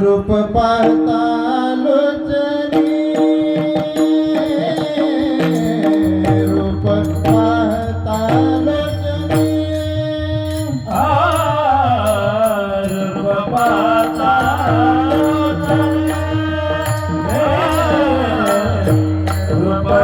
रूप पाहता लोचनी, रूप पाहता लोचनी, रूप पाहता लोचनी, रूप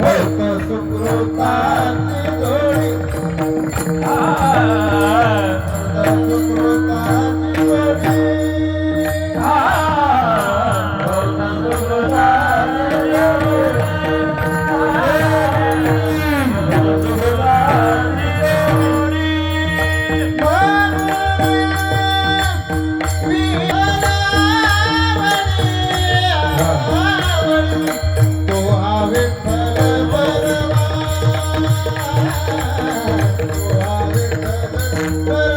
भक्त सुकृताची जोडी सुकृताची जोडी तो हा विठ्ठल बरवा तो हा विठ्ठल बरवा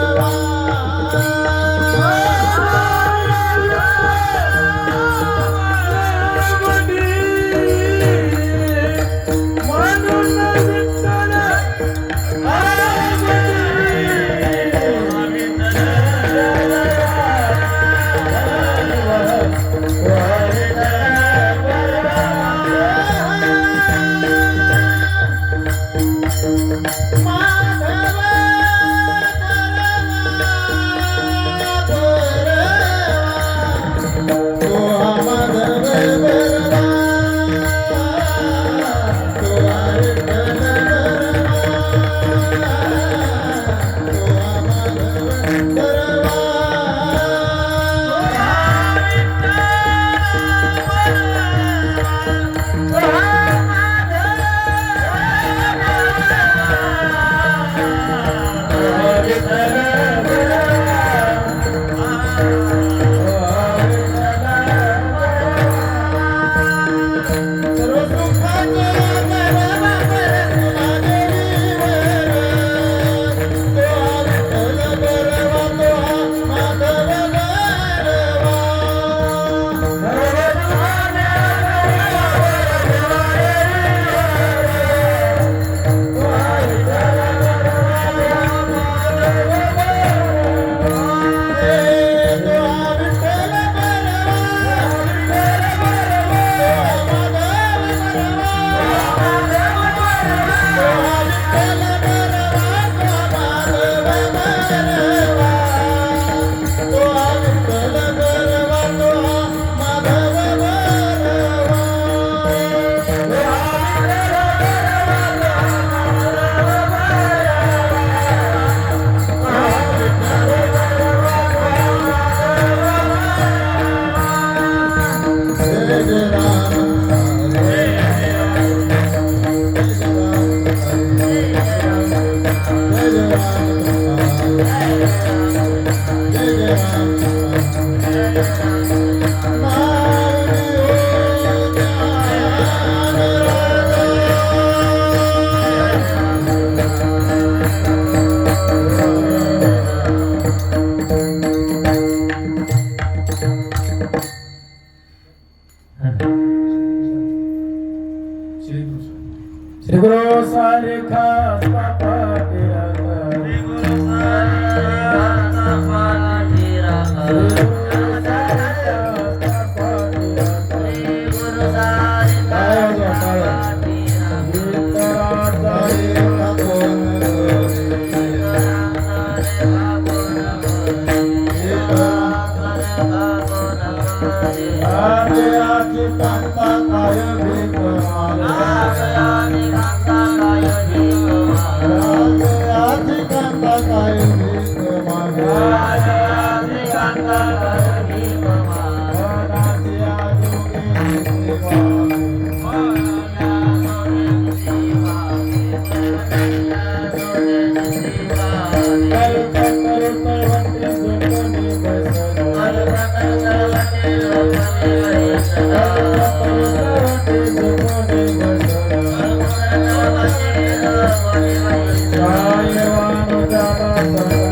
श्री गुरु सारिखा तेरा श्री गुरु Jaya Vanu Jana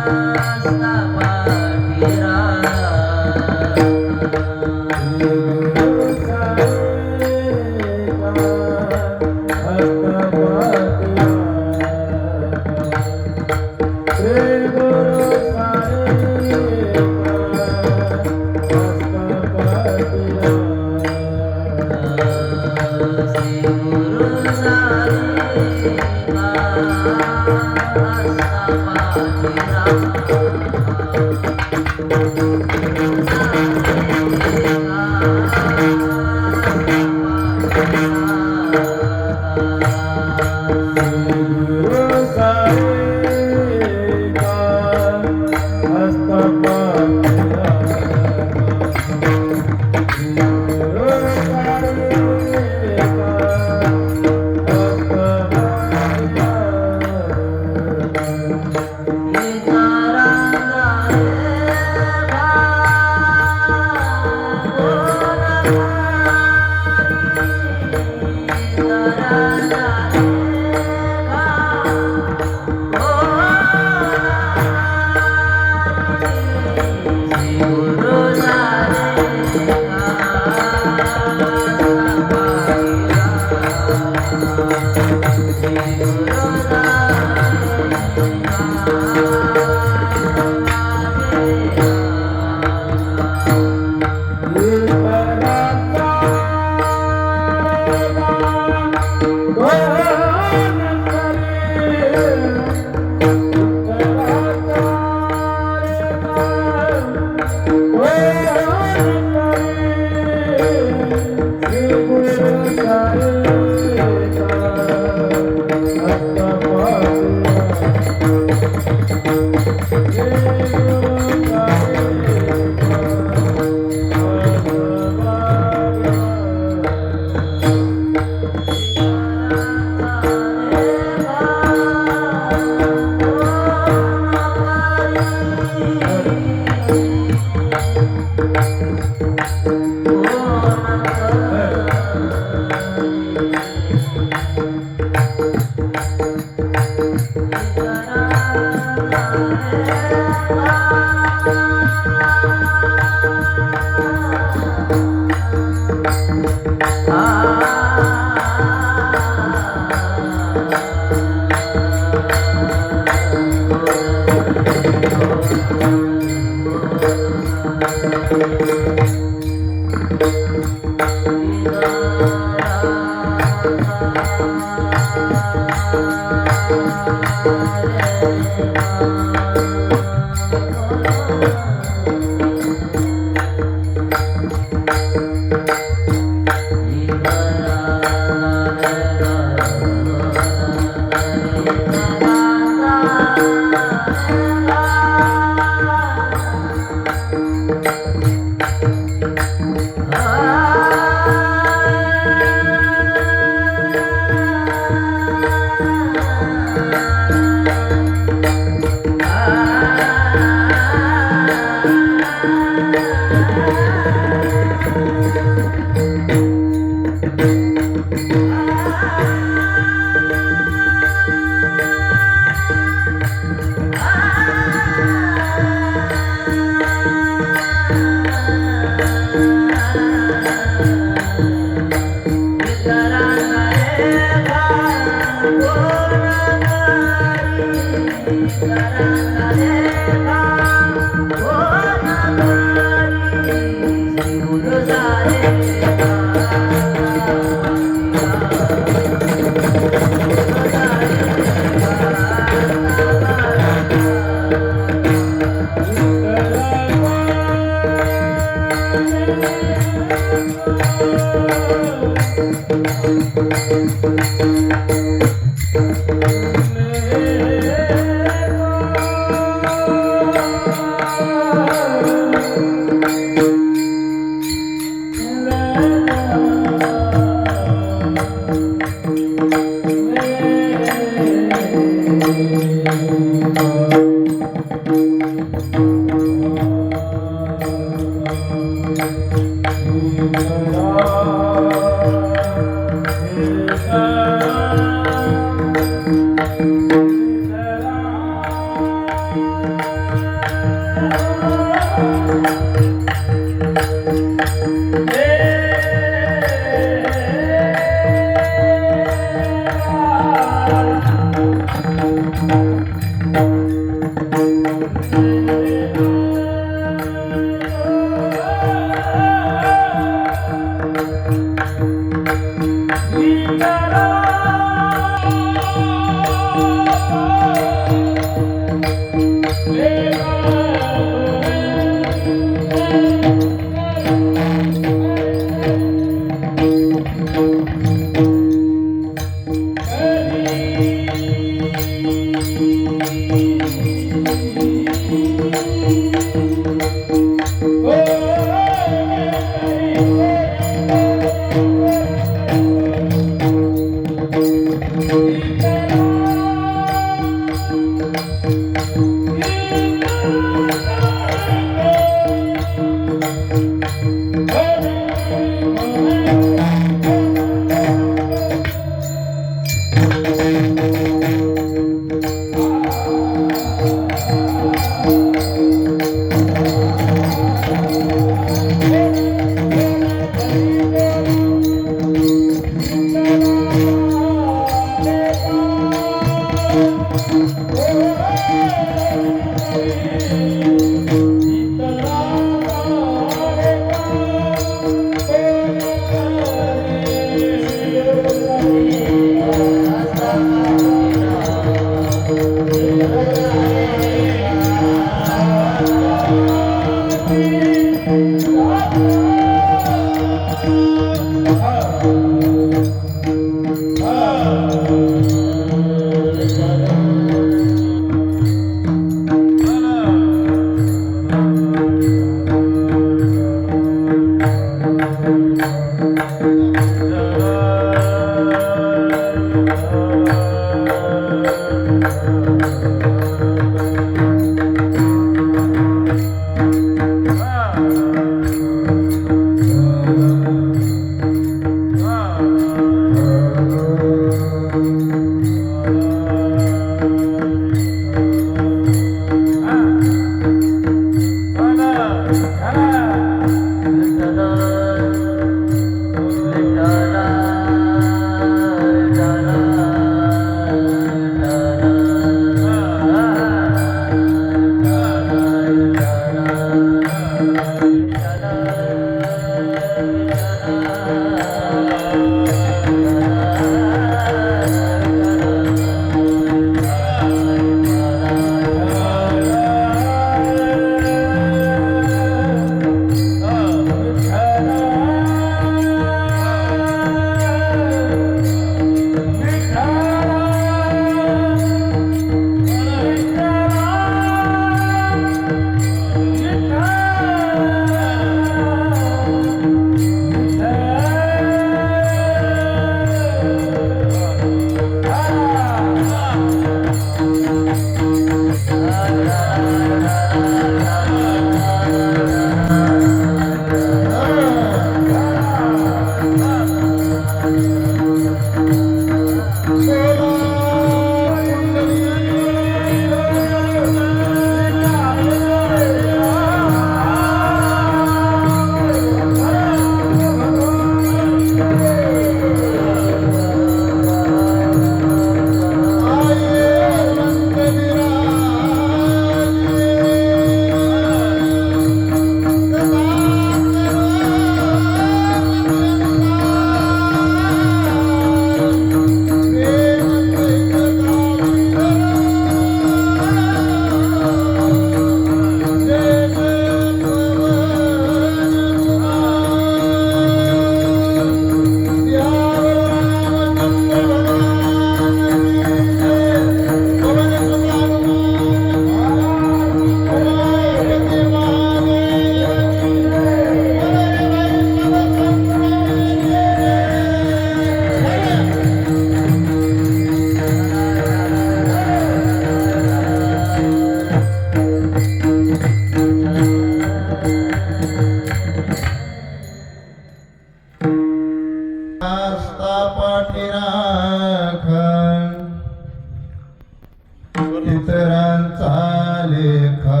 इतरांचा लेखा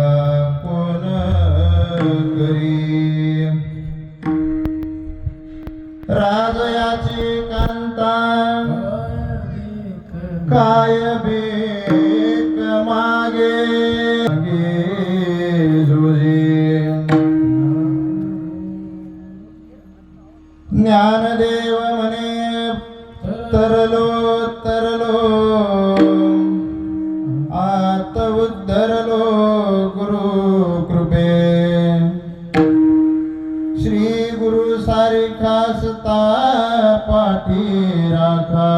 कोण करी राजयाची कांता काय बेक मागे जुजी ज्ञानदेव म्हणे तरलो तरलो आत उद्धरलो गुरु कृपे श्री गुरु सारिखासता पाठी राखा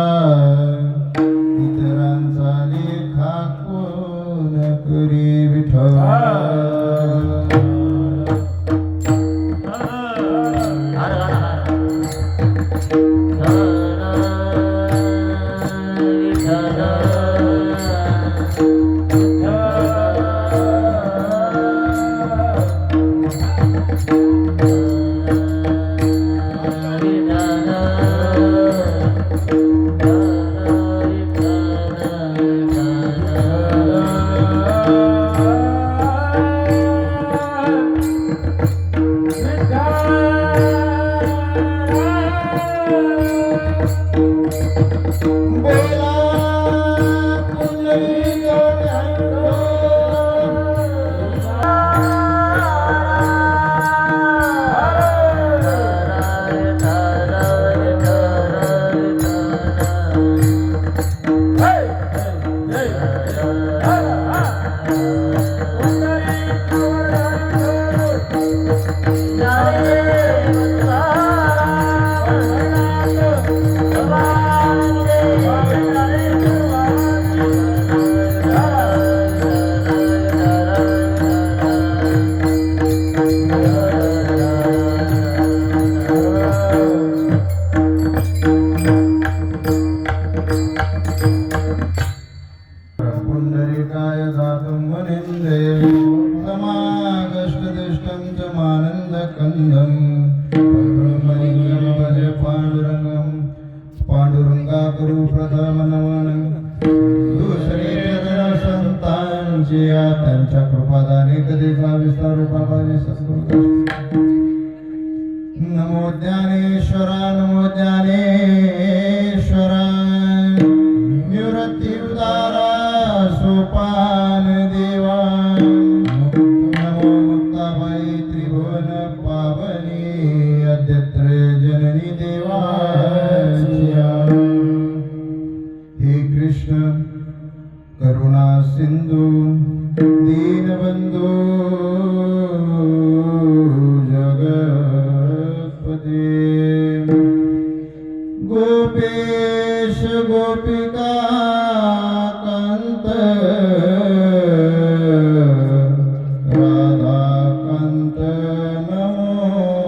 इतरांचा लेखा कोण करी विठ्ठल दातुं मुनिन्दे समागष्टदिष्टं च मानन्दकन्दं ब्रह्मलिङ्गं भजे पाण्डुरङ्गं पांडुरंगाकरू प्रथमनवनं दुसरी जगन संतांची त्यांच्या कृपादाने कधीचा विस्तार रूपाभावी सद्गुरू नमो ज्ञानेश्वरा नमो ज्ञानेश्वरा निवृत्ती उदारा सोपान देवा नमो मुक्ताबाई त्रिभुवन पावनी अद्यत्र जननी देवा हे कृष्ण करुणा सिंधू दीनबंधू जगत्पते गोपेश गोपिका कांत राधा कांत नमोस्तुते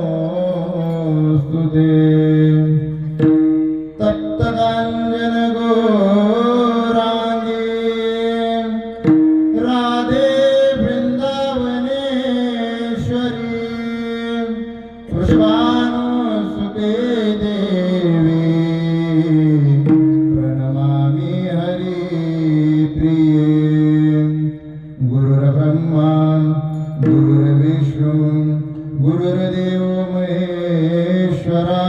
तप्तकांजन गौरांगी राधे वृंदावनेश्वरी पुष्पानुसुते देवी प्रणमामि हरिप्रिये गुरुर्ब्रह्मा गुरुर्विष्णु गुरुर्देवो महेश्वरा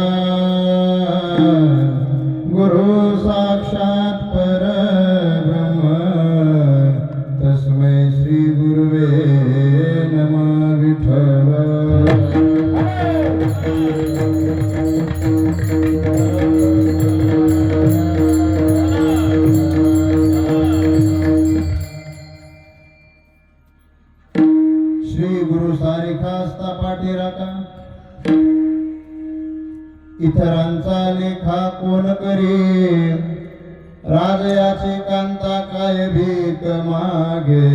गुरु साक्षात् परब्रह्म तस्मै श्री गुरुवे नमः विठ्ठल श्री गुरु सारिखास्ता पाठी राखा इतरांचा लेखा कोण करे राजयाचे कांता काय भीक मागे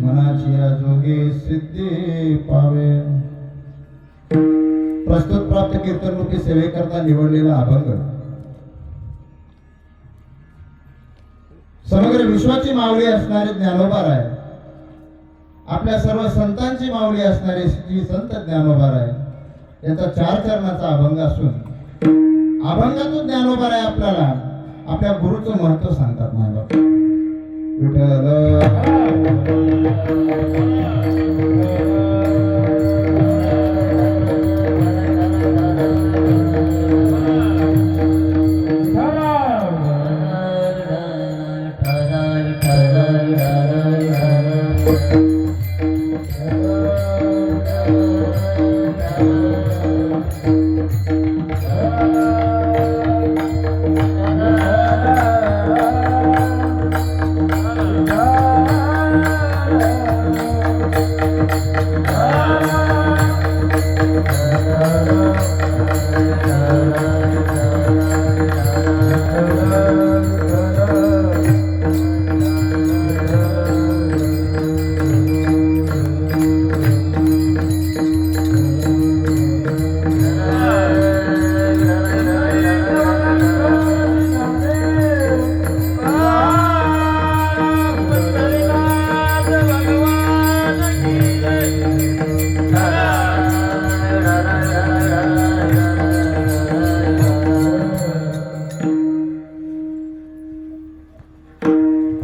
मनाची जोगे सिद्धी पावे प्रस्तुत प्राप्त कीर्तनरूपी सेवेकरता निवडलेला अभंग समग्र विश्वाची माऊली असणारे ज्ञानोबा आहे आपल्या सर्व संतांची माऊली असणारे श्री संत ज्ञानोबा आहे याचा 4 चरणाचा अभंग असून अभंगातून ज्ञानोबा आहे आपल्याला आपल्या गुरुचं महत्व सांगतात मायबाप विठ्ठल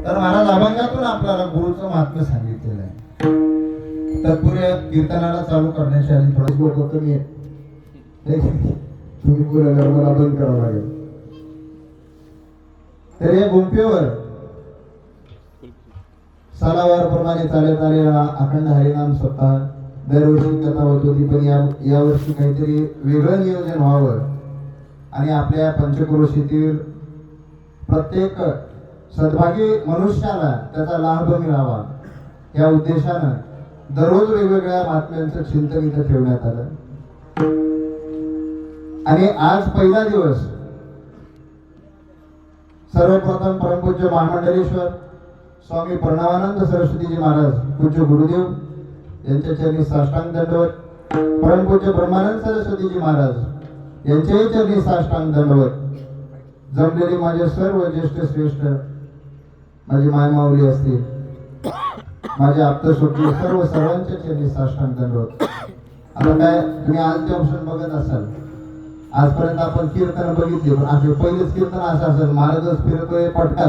तर महाराज अभंगातून आपल्याला गुरुचं महात्म्य सांगितलेलं आहे. तत्पूर्वी कीर्तनाला चालू करण्याच्या आधी थोडं लोक कमी आहे तुम्ही पुऱ्या गरबाला बंद करावं लागेल. तर या गुंफेवर सालावार प्रमाणे चालत आलेला अखंड हरिनाम सप्ताह दरवर्षी कथा होत होती, पण या वर्षी काहीतरी वेगळं नियोजन व्हावं आणि आपल्या पंचक्रोशीतील प्रत्येक सद्भागी मनुष्याला त्याचा लाभ मिळावा या उद्देशानं दररोज वेगवेगळ्या महात्म्यांचं चिंतन इथं ठेवण्यात आलं. आणि आज पहिला दिवस सर्वप्रथम परमपूज्य महामंडलेश्वर स्वामी प्रणवानंद सरस्वतीजी महाराज पूज्य गुरुदेव यांच्या चरणी साष्टांग दंडवत, परमपूज्य ब्रह्मानंद सरस्वतीजी महाराज यांच्याही चरणी साष्टांग दंडवत, जमलेली माझे सर्व ज्येष्ठ श्रेष्ठ माझी मायमाऊली असतील, माझे आप्तशोकी सर्वांच्या चरणी साष्टांग दंडवत. आता काय तुम्ही आजचे ऑप्शन बघत असाल, आजपर्यंत आपण कीर्तन बघितले, पण आपले पहिलेच कीर्तन असं असेल, महाराजच फिरतोय पटका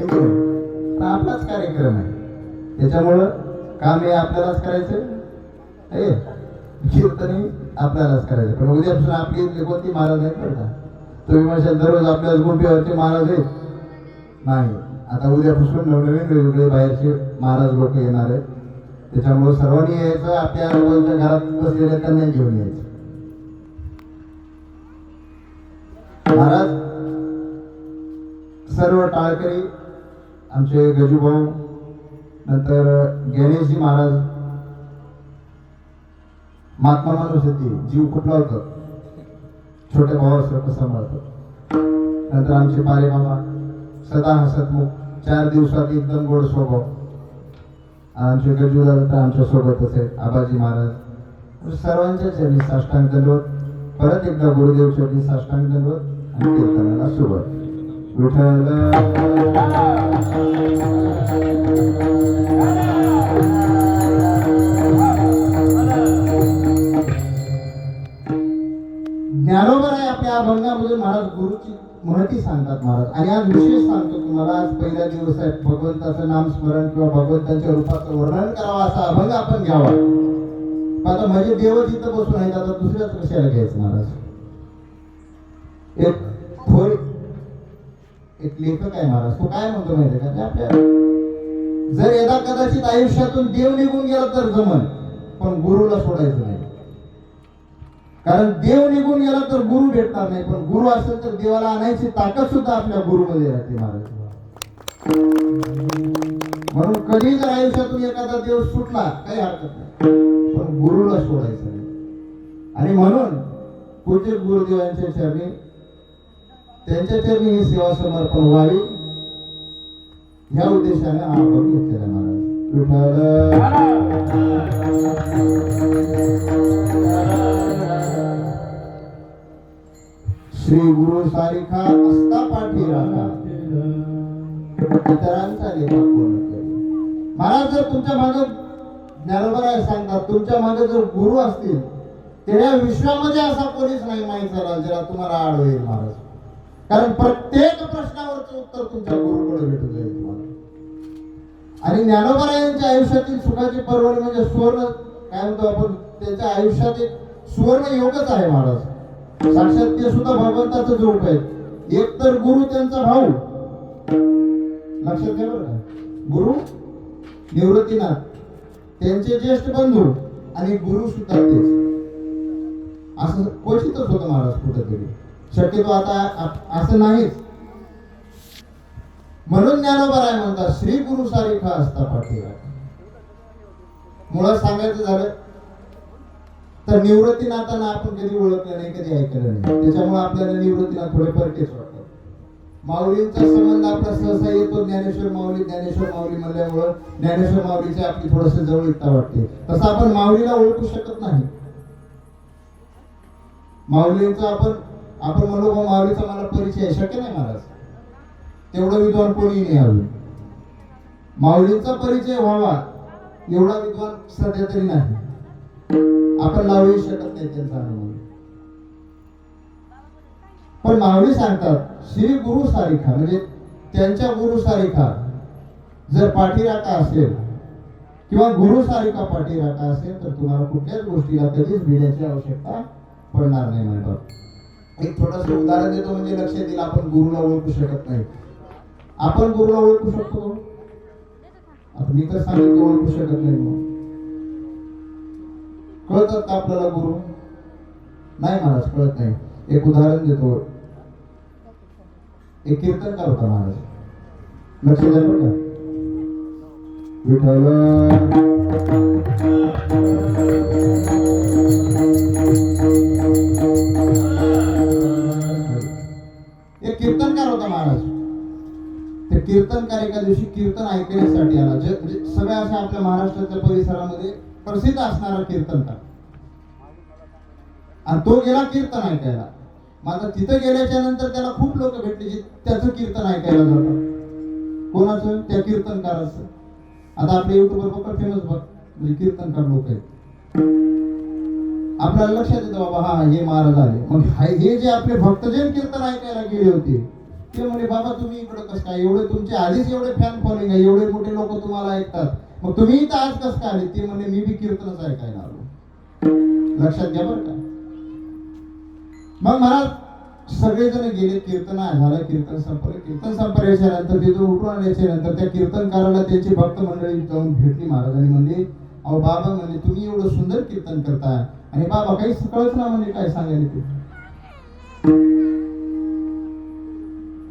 पण आपलाच कार्यक्रम आहे, त्याच्यामुळं काम हे आपल्यालाच करायचं, कीर्तन आपल्यालाच करायचं. पण उद्यापासून आपली इथले कोणती महाराज आहेत बरं का, तुम्ही म्हणशाल दररोज आपल्याला गुंफेवरचे महाराज आहेत, नाही. आता उद्यापासून नवनवीन वेगवेगळे बाहेरचे महाराज लोक येणार आहेत, त्याच्यामुळे सर्वांनी यायचं, आपल्या आजूबाजूच्या घरात बसलेल्या त्यांना घेऊन यायचं. महाराज सर्व टाळकरी, आमचे गजूभाऊ, नंतर गणेशजी महाराज, महात्मा माणूस येते, जीव कुठला होतं, छोट्या भावासारखं सांभाळतात. नंतर आमचे पारे बाबा सदा हसतमुख, 4 दिवसात एकदम गोड स्वभाव. आमचे गजूदादा तर आमच्या सोबतच आहेत, आबाजी महाराज. सर्वांच्या चरणी साष्टांग दंडवत. परत एकदा गुरुदेव चरणी साष्टांग दंडवत आणि कीर्तनाला सुरुवात. विठ्ठल ज्ञानोबर आहे आपल्या अभंगामधून महाराज गुरुची महती सांगतात महाराज. आणि आज विशेष सांगतो तुम्हाला, आज पहिला दिवस आहे, भगवंताचं नामस्मरण किंवा भगवंताच्या रूपाचं वर्णन करावं असा अभंग आपण घ्यावा. आता म्हणजे देव जिथं बसून आहेत, आता दुसऱ्याच कशाला घ्यायचं महाराज. एक लेखक आहे महाराज, तो काय म्हणतो माहिती का, की आपल्या जर यदा कदाचित आयुष्यातून देव निघून गेला तर जमन, पण गुरुला सोडायचं नाही. कारण देव निघून गेला तर गुरु भेटणार नाही, पण गुरु असेल तर देवाला आणायची ताकद सुद्धा आपल्या गुरुमध्ये राहते महाराज. म्हणून कधी जर आयुष्यातून एखादा देव सुटला काही हरकत नाही, पण गुरुला सोडायचं नाही. आणि म्हणून पूज्य गुरुदेवांच्या चरणी, त्यांच्या चरणी ही सेवा समर्पण व्हावी ह्या उद्देशाने हा अभंग घेतलेला महाराज. श्री गुरु सारिखा असता पाठी राखा, इतरांचा लेखा कोण करी. महाराज जर तुमच्या मागे ज्ञानोबा आहे सांगतात, तुमच्या मागे जर गुरु असतील तर या विश्वामध्ये असा कोणीच नाही माहिती ज्याला तुम्हाला आड होईल महाराज. कारण प्रत्येक प्रश्नावरचं उत्तर तुमच्या गुरुकडे भेटून जाईल तुम्हाला. आणि ज्ञानोबा यांच्या आयुष्यातील सुखाची पर्वणी म्हणजे सुवर्ण, काय म्हणतो आपण, त्यांच्या आयुष्यात एक सुवर्ण योगच आहे महाराज. साक्षात ते सुद्धा भगवंताचं रूप आहे. एक तर गुरु त्यांचा भाऊ, लक्षात घ्या बरं का, गुरु निवृत्तीनाथ, त्यांचे ज्येष्ठ बंधू आणि गुरु सुद्धा तेच. असं क्वचितच होतं महाराज कुठेतरी, शक्यतो आता असं नाहीच. म्हणून ज्ञानोबा राय म्हणतात, श्री गुरु सारिखा असता पाठी राखा. मुळात सांगायचं झालं तर निवृत्तीनाथांना आपण कधी ओळखलं नाही, कधी ऐकलं नाही, त्याच्यामुळे आपल्याला निवृत्तीनाथ थोडे परकेच वाटतात. माऊलींचा संबंध आपला सहसा येतो ज्ञानेश्वर माऊली, ज्ञानेश्वर माऊली म्हणल्यामुळं ज्ञानेश्वर माऊलीची आपली थोडस जवळीकता वाटते. तसं आपण माऊलीला ओळखू शकत नाही. माऊलींचा आपण म्हणलो माऊलीचा मला परिचय आहे, शक्य नाही महाराज, तेवढं विद्वान कोणी नाही अजून. माऊलींचा परिचय व्हावा एवढा विद्वान सध्या तरी नाही, आपण लावू शकत नाही त्यांचा अनुभव. पण माऊली सांगतात, श्री गुरु सारिखा म्हणजे त्यांच्या गुरु सारिखा जर पाठीराखा असेल किंवा गुरु सारिखा पाठीराखा असेल तर तुम्हाला कुठल्याच गोष्टीला कधीच भिण्याची आवश्यकता पडणार नाही म्हणतात. एक छोटस उदाहरण देतो म्हणजे लक्षात येईल. आपण गुरुला ओळखू शकत नाही, आपण गुरुला ओळखू शकतो. आता मी तर सांगितलं ओळखू शकत नाही, मग कळतात का आपल्याला गुरु? नाही महाराज, कळत नाही. एक उदाहरण देतो. एक कीर्तनकार होता महाराज, लक्ष द्या बरं का. विठ्ठल एक कीर्तनकार होता महाराज. ते कीर्तनकार एका दिवशी कीर्तन ऐकण्यासाठी आला. म्हणजे सगळ्या अशा आपल्या महाराष्ट्राच्या परिसरामध्ये प्रसिद्ध असणारा कीर्तनकार, आणि तो गेला कीर्तन ऐकायला. मात्र तिथं गेल्याच्या नंतर त्याला खूप लोक भेटले जे त्याचं कीर्तन ऐकायला जातात. कोणाचं? त्या कीर्तनकाराचं. आता आपल्या युट्यूबवर बघा फेमस बघ म्हणजे कीर्तनकार लोक आहेत. आपल्याला लक्षात येतं बाबा हा हे महाराज आले. मग हे जे आपले भक्तजन कीर्तन ऐकायला गेले होते ते म्हणे बाबा तुम्ही इकडे कसं काय, एवढे तुमचे आधीच एवढे फॅन फॉलोइंग आहे, एवढे मोठे लोक तुम्हाला ऐकतात, मग तुम्ही इथं आज कसं काय आले? ते म्हणे मी बी कीर्तनच ऐकायला आलो. लक्षात घ्या बरं का. मग महाराज सगळेजण गेले, कीर्तन झालं, कीर्तन संपलं. कीर्तन संपल्याच्या नंतर तिथून उठून आल्याच्या नंतर त्या कीर्तनकाराला त्यांची भक्त मंडळी जाऊन भेटली महाराजांनी. म्हणजे अहो बाबा म्हणजे तुम्ही एवढं सुंदर कीर्तन करताय आणि बाबा काही कळत ना म्हणजे काय सांगायला ते.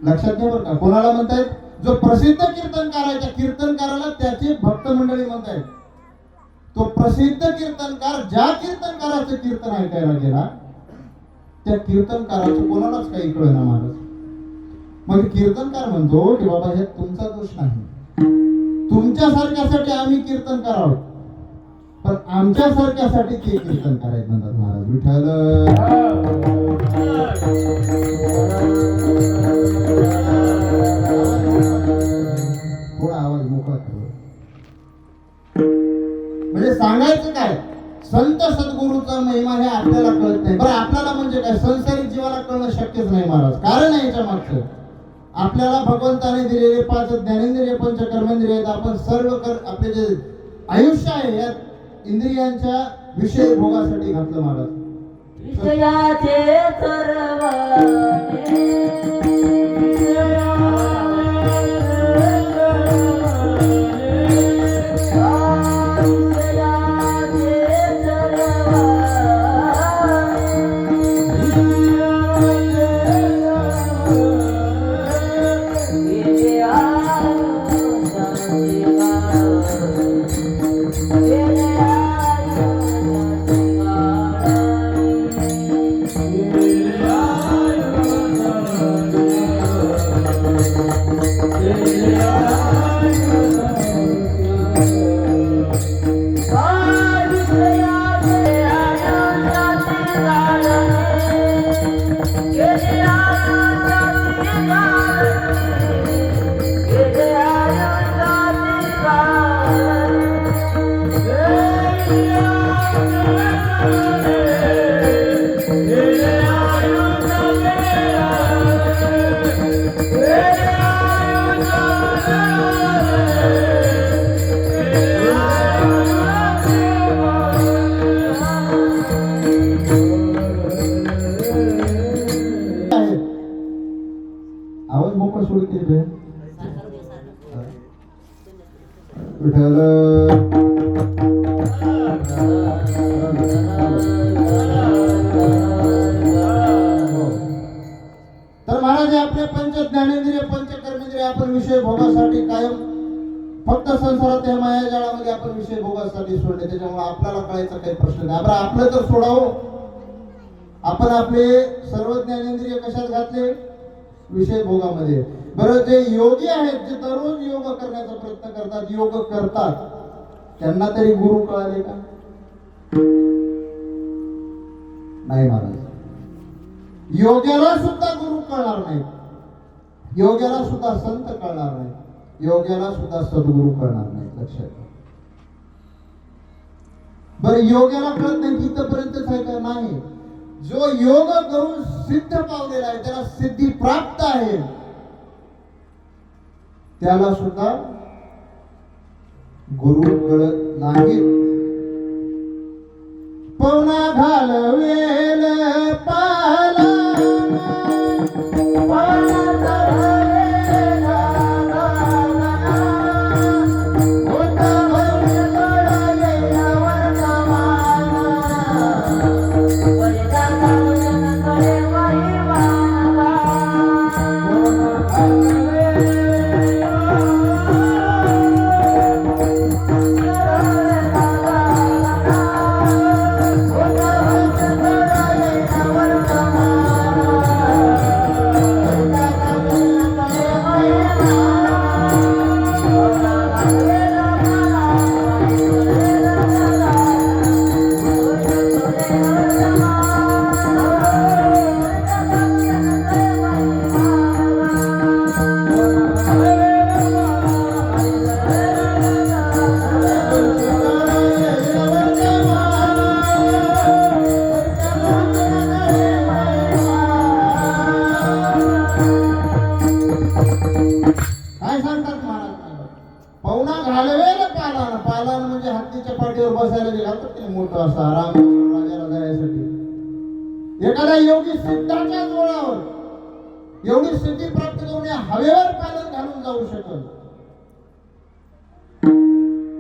लक्षात घ्या बरं का. कोणाला म्हणतायत? जो प्रसिद्ध कीर्तनकार आहे त्या कीर्तनकाराला त्याचे भक्त मंडळी म्हणतायत. तो प्रसिद्ध कीर्तनकार ज्या कीर्तनकाराचं कीर्तन ऐकायला गेला त्या कीर्तनकाराचं कोणालाच काही कळेना महाराज. मग कीर्तनकार म्हणतो की बाबा हे तुमचा दोष नाही, तुमच्यासारख्यासाठी आम्ही कीर्तनकार आहोत, पण आमच्यासारख्यासाठी ते कीर्तनकार आहेत म्हणतात महाराज. विठ्ठल थोडा आवाज मोकळा कर. म्हणजे सांगायचं काय, संत सद्गुरूचा महिमा हे आपल्याला कळत नाही. बरं आपल्याला म्हणजे काय, संसारिक जीवाला कळणं शक्यच नाही महाराज. कारण आहे याच्या मागचं, आपल्याला भगवंताने दिलेले 5 ज्ञानेंद्रिय पंच कर्मेंद्रिय आहेत. आपण सर्व आपले जे आयुष्य आहे या इंद्रियांच्या विषय भोगासाठी घातलं महाराज. विषयाचे आवाज मोकळा सोड की बे. विठ्ठल तर महाराज आपले पंच ज्ञानेंद्रिय पंच कर्मेंद्रिय आपण विषय भोगासाठी कायम फक्त संसारात या माया जाळामध्ये आपण विषय भोगासाठी सोडले. त्याच्यामुळे आपल्याला कळायचा काही प्रश्न नाही. आपण आपलं तर सोडावं. आपण आपले सर्व ज्ञानेंद्रिय कशात घातले? विषय भोगामध्ये. बरं जे योगी आहेत जे दररोज योग करण्याचा प्रयत्न करतात, योग करतात, त्यांना तरी गुरु कळाले का? नाही महाराज. योग्याला सुद्धा गुरु कळणार नाही, योग्याला सुद्धा संत कळणार नाही, योग्याला सुद्धा सद्गुरु कळणार नाही. लक्षात. बरं योग्याला कळत नाही इथपर्यंतच आहे का? नाही. जो योग करून सिद्ध पावलेला आहे, त्याला सिद्धी प्राप्त आहे, त्याला सुद्धा गुरु कळत नाही. पवना घालवेल पाला पवना घालवेल पालान. पालान म्हणजे हत्तीच्या पाठीवर बसायला जे घालतात ते मोठं असं आराम राजाला जाण्यासाठी. एखादा योगी सिद्धाच्या जोरावर एवढी सिद्धी प्राप्त करून हवेवर पालन घालून जाऊ शकल.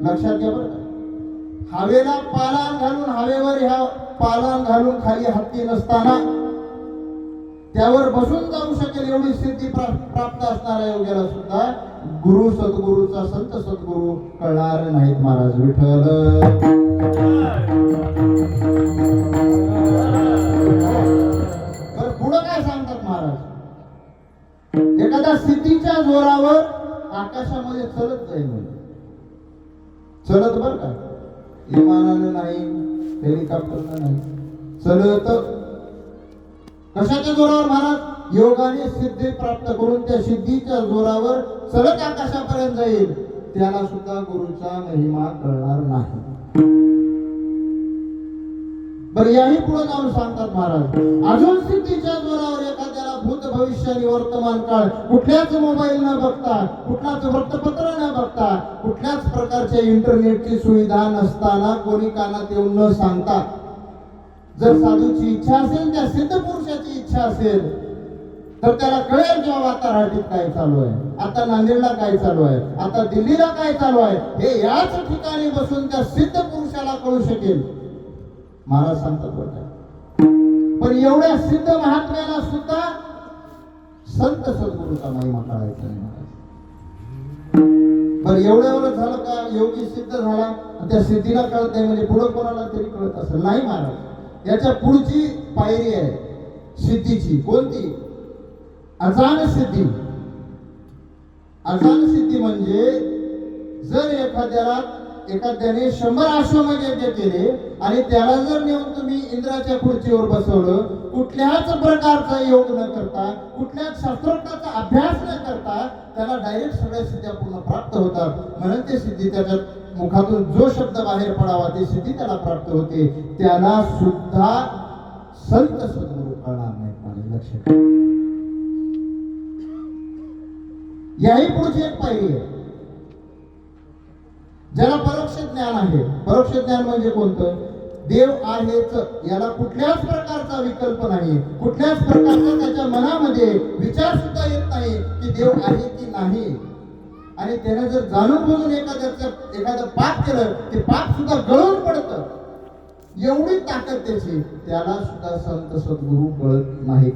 लक्षात घ्या बरं का, हवेला पालान घालून हवेवर ह्या पालान घालून खाली हत्ती नसताना त्यावर बसून जाऊ शकेल एवढी सिद्धी प्राप्त असणाऱ्या योग्याला सुद्धा गुरु सद्गुरूचा संत सद्गुरू कळणार नाहीत. महाराज विठ्ठल. तर पुढं काय सांगतात महाराज, एखाद्या सिद्धीच्या जोरावर आकाशामध्ये चलत जाईल म्हणजे चलत बर का, विमानानं नाही, हेलिकॉप्टरनं नाही, चलत. कशाच्या जोरावर महाराज? योगाने सिद्धी प्राप्त करून त्या सिद्धीच्या जोरावर चलत आकाशापर्यंत जाईल. त्याला सुद्धा गुरुचा महिमा कळणार नाही. बरं याही पुढे जाऊन सांगतात महाराज, अजून सिद्धीच्या जोरावर एखाद्याला भूत भविष्य आणि वर्तमान काळ कुठल्याच मोबाईल न बघता, कुठलाच वृत्तपत्र न बघता, कुठल्याच प्रकारच्या इंटरनेटची सुविधा नसताना, कोणी कानात येऊन न सांगता, जर साधूची इच्छा असेल, त्या सिद्ध पुरुषाची इच्छा असेल, तर त्याला कळेल जेव्हा आता राहटीत काय चालू आहे, आता नांदेडला काय चालू आहे, आता दिल्लीला काय चालू आहे, हे याच ठिकाणी बसून त्या सिद्ध पुरुषाला कळू शकेल. महाराज सांगतात बघा. पण एवढ्या सिद्ध महात्म्याला सुद्धा संत सद्गुरूचा महिमा कळायचा नाही महाराज. बरं एवढं झालं का, योगी सिद्ध झाला, त्या सिद्धीला कळत नाही म्हणजे पुढं कोणाला तरी कळत असेल नाही महाराज. याच्या पुढची पायरी आहे सिद्धीची. कोणती? अजान सिद्धी. अजान सिद्धी म्हणजे जर एखाद्याने 100 अश्वमेध केले आणि त्याला जर नेऊन तुम्ही इंद्राच्या खुर्चीवर बसवलं, कुठल्याच प्रकारचा योग न करता, कुठल्याच शास्त्रोक्ताचा अभ्यास न करता, त्याला डायरेक्ट सगळ्या सिद्ध्या पूर्ण प्राप्त होतात. म्हणून ते सिद्धी त्याच्या मुखातून जो शब्द बाहेर पडावा ते सिद्धी त्याला प्राप्त होते. त्याला सुद्धा संत सद्गुरू कळणार नाहीत माझ्या लक्षात. याही पुढची एक पायरी आहे ज्याला परोक्ष ज्ञान आहे. परोक्ष ज्ञान म्हणजे कोणतं? देव आहेच, याला कुठल्याच प्रकारचा विकल्प नाही, कुठल्याच प्रकारचा त्याच्या मनामध्ये विचार सुद्धा येत नाही की देव आहे की नाही. आणि त्याने जर जाणून बुजून एखादं पाप केलं, ते पाप सुद्धा गळून पडतं. एवढी ताकद त्याची, त्याला सुद्धा संत सद्गुरू कळत नाहीत.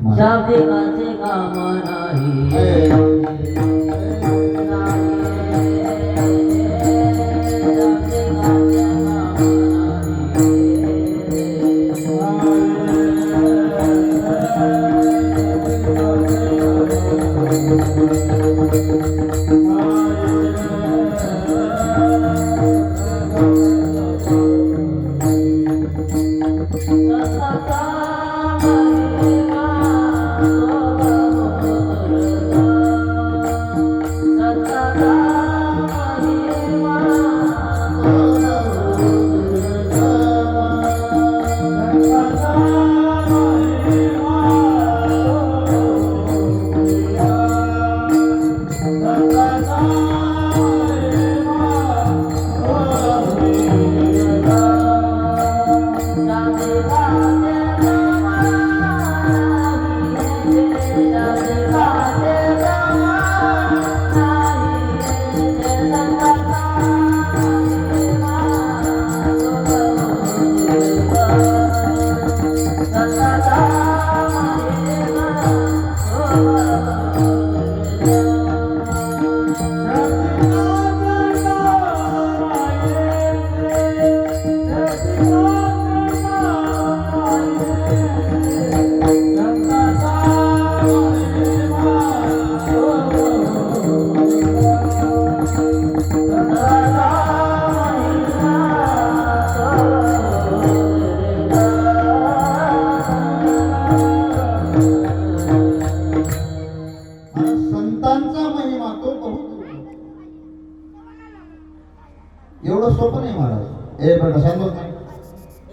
एवढं सोपं नाही महाराज. ए बेटा सांगत नाही,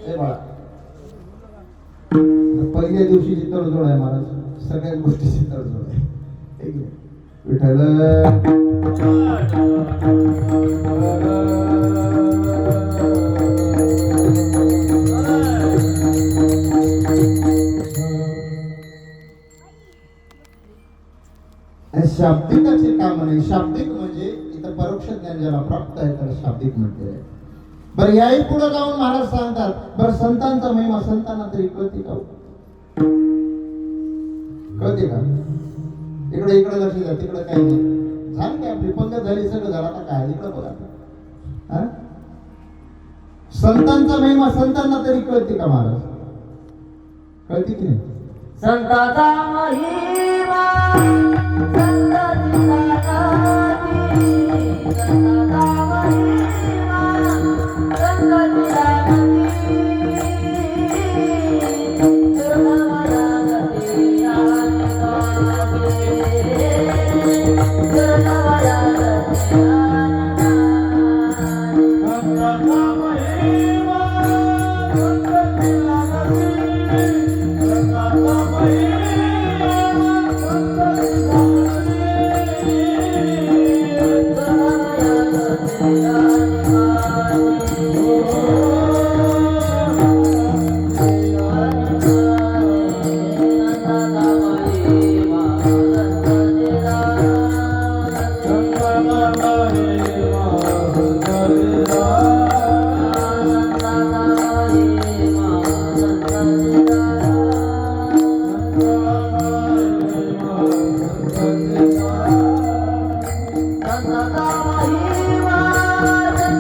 ए बाळा, पहिल्या दिवशीची तडजोड आहे महाराज, सगळ्या गोष्टीची तडजोड आहे. विठ्ठल आणि शाब्दिकाचे काम नाही. शाब्दिक म्हणजे इथं परोक्ष ज्ञान ज्याला प्राप्त आहे त्याला शाब्दिक म्हटले आहे. बरं याही पुढे जाऊन महाराज सांगतात, बरं संतांचा महिमा संतांना तरी कळते का? कळते का? इकडे लक्ष द्या, तिकडे काही नाही. झाली काय आपली पंगत झाली, सगळं झालं, आता काय इकडे बघा. हा? संतांचा महिमा संतांना तरी कळते का महाराज? कळते की नाही? संताचा महिमा संताची गाती, संताचा महिमा संताची गाती. दुर्लभया गती